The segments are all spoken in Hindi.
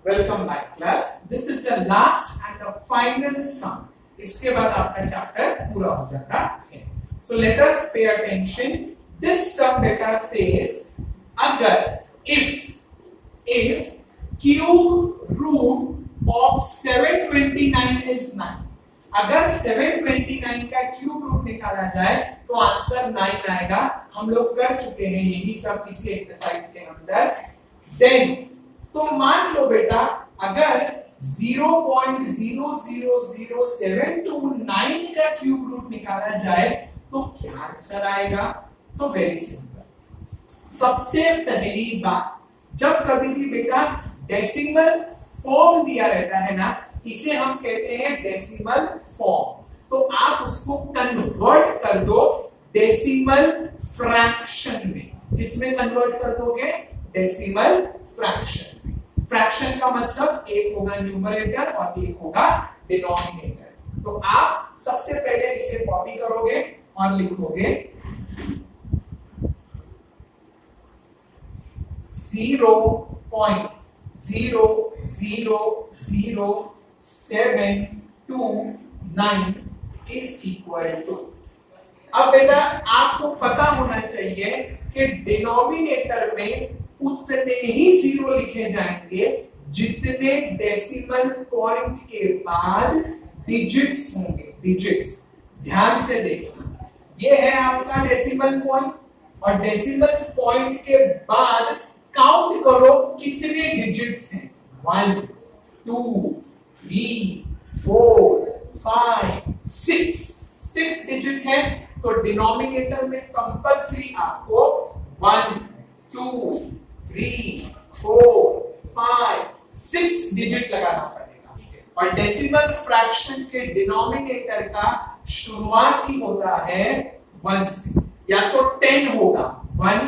Welcome back class. This is the last and the final sum. इसके बाद आपका चैप्टर पूरा हो जाता है. So let us pay attention. This सम बेटा सेज अगर if cube root of 729 is 9, अगर 729 का क्यूब रूट निकाला जाए तो आंसर 9 आएगा. हम लोग कर चुके हैं यही सब इसी एक्सरसाइज के अंदर. देन तो मान लो बेटा अगर 0.000729 का क्यूब रूट निकाला जाए तो क्या आंसर आएगा. तो वेरी सिंपल. सबसे पहली बात, जब कभी भी बेटा डेसिमल फॉर्म दिया रहता है ना, इसे हम कहते हैं डेसिमल फॉर्म. तो आप उसको कन्वर्ट कर दो डेसिमल फ्रैक्शन में. किसमें कन्वर्ट कर दोगे? डेसिमल फ्रैक्शन में. फ्रैक्शन का मतलब एक होगा न्यूमरेटर और एक होगा डिनोमिनेटर. तो आप सबसे पहले इसे कॉपी करोगे और लिखोगे 0.00729 इज इक्वल टू. अब बेटा आपको पता होना चाहिए कि डिनोमिनेटर में उतने ही जीरो लिखे जाएंगे जितने डेसिमल पॉइंट के बाद डिजिट्स होंगे. डिजिट्स ध्यान से देखना. ये है आपका डेसिमल पॉइंट और डेसिमल पॉइंट के बाद काउंट करो कितने डिजिट्स हैं. 1 2 3 4 5 6 डिजिट है. तो डिनोमिनेटर में कंपल्सरी आपको 1 2 3 4 5 6 डिजिट लगाना पड़ेगा. और डेसिमल फ्रैक्शन के डिनोमिनेटर का शुरुआत ही होता है 1 से. या तो 10 होगा 1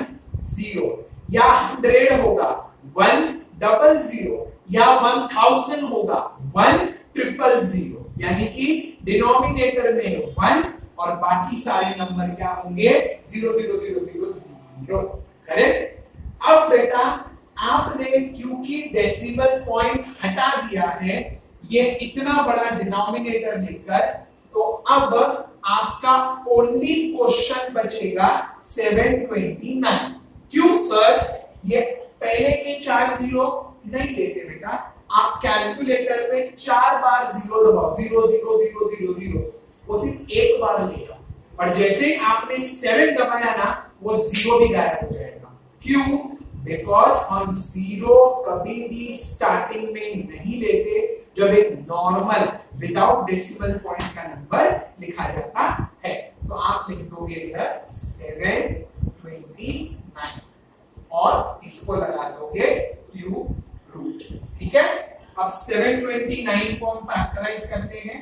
0, या 100 होगा 100, या 1000 होगा 1000. यानी कि डिनोमिनेटर में 1 और बाकी सारे नंबर क्या होंगे 0 0 0 0 0. करेक्ट. अब बेटा आपने क्योंकि डेसिमल पॉइंट हटा दिया है ये इतना बड़ा डिनोमिनेटर लेकर, तो अब आपका ओनली क्वेश्चन बचेगा 729. क्यों सर? ये पहले के 4 जीरो नहीं लेते बेटा. आप कैलकुलेटर में 4 बार जीरो दबाओ 0 0 0 0 0. वो सिर्फ एक बार लेगा और जैसे ही आपने 7 दबाया ना वो जीरो भी गायब हो जाएगा. क्यों? बिकॉज हम जीरो कभी भी स्टार्टिंग में नहीं लेते जब एक नॉर्मल विदाउट डेसिमल पॉइंट का नंबर लिखा जाता है. तो आप लिख दोगे इधर 729 और इसको लगा दोगे क्यूब रूट. ठीक है. अब 729 को हम फैक्टराइज करते हैं.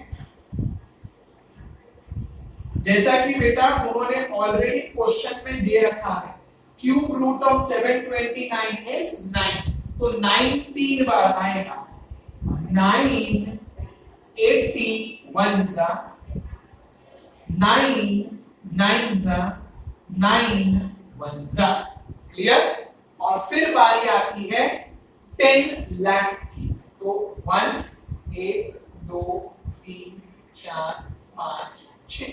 जैसा कि बेटा उन्होंने ऑलरेडी क्वेश्चन में दे रखा है क्यूब रूट ऑफ 729 इज 9. तो 9 3 बार आएगा. 9 81 जा 9 9 जा 9 1 जा. क्लियर. और फिर बारी आती है 10 लाख की. तो 1 1 2 3 4 5 6.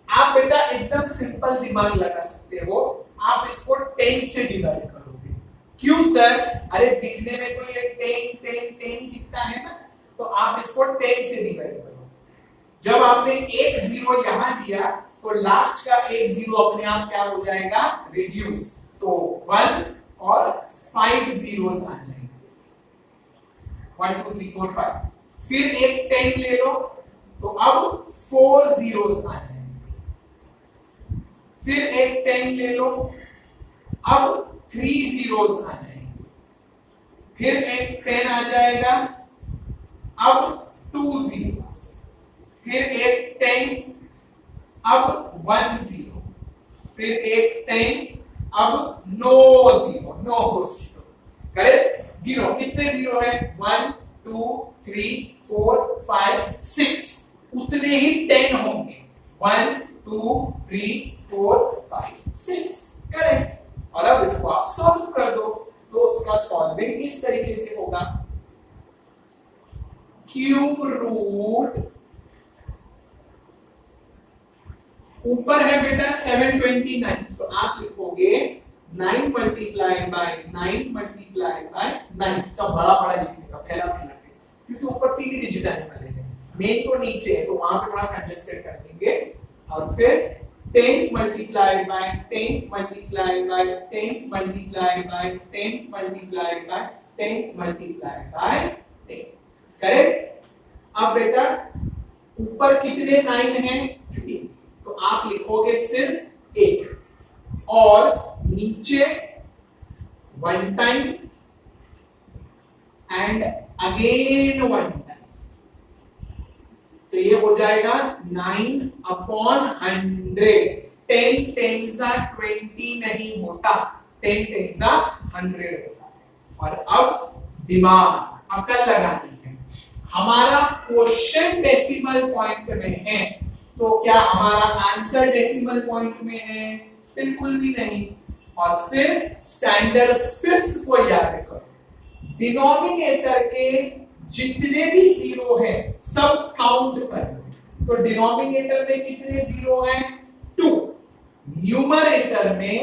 आप बेटा एकदम सिंपल दिमाग लगा सकते हो. आप इसको 10 से डिवाइड करोगे. क्यों सर? अरे दिखने में तो ये 10 दिखता है ना, तो आप इसको 10 से डिवाइड करो. जब आपने एक जीरो यहां दिया तो लास्ट का एक जीरो अपने आप क्या हो जाएगा? रिड्यूस. तो 1 और 5 जीरोस आ जाएंगे. 1 2 3 4 5. फिर एक 10 ले लो तो अब 4 जीरोस आ जाएंगे. फिर एक 10 ले लो, अब 3 जीरोस आ जाएंगे. फिर एक 10 आ जाएगा, अब 2 जीरोस. फिर एक 10, अब 1 जीरो. फिर एक 10, अब नो जीरो. करेक्ट. गिनो कितने जीरो है? 1 2 3 4 5 6. उतने ही 10 होंगे. 1 2 3 4 5 6. करेक्ट. और अब इसको आप सॉल्व कर दो, तो उसका सॉल्विंग इस तरीके से होगा, क्यूब रूट ऊपर है बेटा 729, तो आप लिखोगे 9 मल्टीप्लाई बाय 9 मल्टीप्लाई बाय 9, सब बड़ा बड़ा लिखने का पहला क्योंकि ऊपर 3 डिजिट आने वाले हैं, मेन तो नीचे है तो वहां पे थोड़ा कंजेस्टेड कर देंगे, और फिर 10 multiply by 10 multiply by 10 multiply by 10 multiply by 10 multiply by 10, correct. अब बेटा ऊपर कितने 9 हैं, तो आप लिखोगे सिर्फ 1, और नीचे 1 टाइम एंड अगेन 1 टाइम, तो ये हो जाएगा 9/100, 10 10s are 20 नहीं होता, 10 10s are 100 होता है। और अब दिमाग अकल लगानी है, हमारा क्वेश्चन डेसिमल पॉइंट में है, तो क्या हमारा आंसर डेसिमल पॉइंट में है, बिल्कुल भी नहीं। और फिर स्टैंडर्ड फिफ्थ को याद करो, डिनोमिनेटर के जितने भी जीरो हैं सब काउंट कर लो, तो डिनोमिनेटर में कितने जीरो हैं, 2, न्यूमरेटर में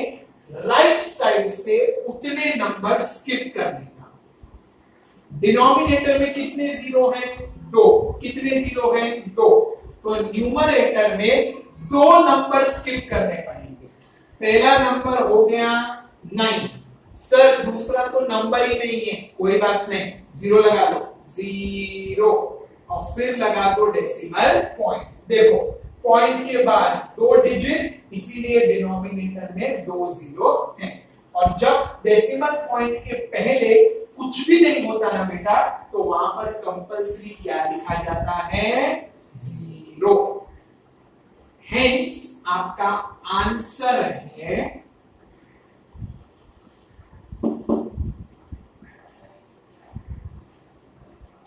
राइट साइड से उतने नंबर स्किप करने का। डिनोमिनेटर में कितने जीरो हैं, 2, कितने जीरो हैं, 2, तो न्यूमरेटर में 2 नंबर स्किप करने पड़ेंगे। पहला नंबर हो गया 9, सर दूसरा तो नंबर ही नहीं है, कोई बात नहीं, 0 लगा लो, 0, और फिर लगा दो डेसिमल पॉइंट। देखो पॉइंट के बाद 2 डिजिट, इसीलिए डिनोमिनेटर में 2 जीरो है, और जब डेसिमल पॉइंट के पहले कुछ भी नहीं होता ना बेटा, तो वहां पर कंपल्सरी क्या लिखा जाता है, 0। हेंस आपका आंसर है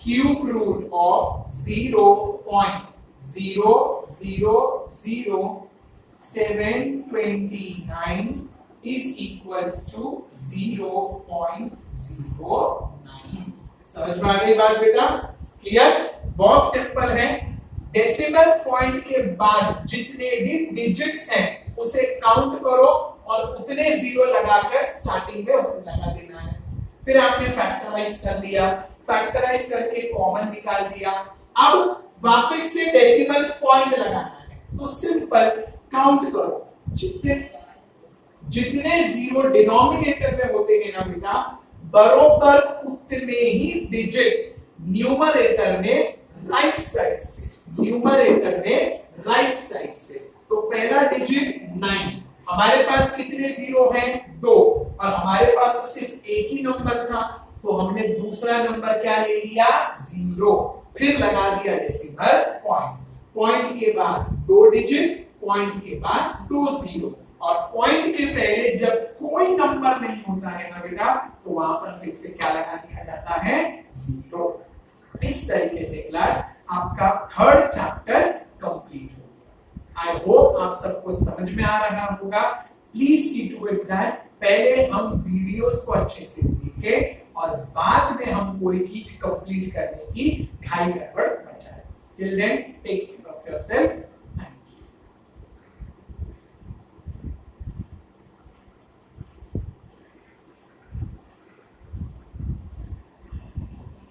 cube root of 0.0000729 is equals to 0.09। समझ में आ गई बात बेटा, क्लियर, बहुत सिंपल है। डेसिमल पॉइंट के बाद जितने भी डिजिट्स हैं उसे काउंट करो और उतने जीरो लगाकर स्टार्टिंग में लगा देना है। फिर आपने फैक्टराइज कर लिया, फैक्टराइज करके कॉमन निकाल दिया, अब वापस से डेसिमल पॉइंट लगाना है, तो सिंपल काउंट करो, जितने जीरो डिनोमिनेटर में होते हैं ना बेटा, बरोबर उतने ही डिजिट न्यूमरेटर में राइट साइड से, न्यूमरेटर में राइट साइड से। तो पहला डिजिट 9, हमारे पास कितने जीरो हैं, 2, और हमारे पास तो सिर्फ एक ही नंबर था, तो हमने दूसरा नंबर क्या ले लिया, 0, फिर लगा दिया डेसिमल पॉइंट, पॉइंट के बाद 2 डिजिट, पॉइंट के बाद 2 जीरो, और पॉइंट के पहले जब कोई नंबर नहीं होता है ना बेटा, तो वहां पर फिर से क्या लगा दिया जाता है, 0। इस तरीके से क्लास आपका थर्ड चैप्टर कंप्लीट हो। आई होप आप सबको समझ में आ रहा होगा। Please see to it that पहले हम वीडियोस को अच्छे से देखें और बाद में हम कोई चीज कंप्लीट करने की घाई गड़बड़ मचाएं। Till then take care of yourself.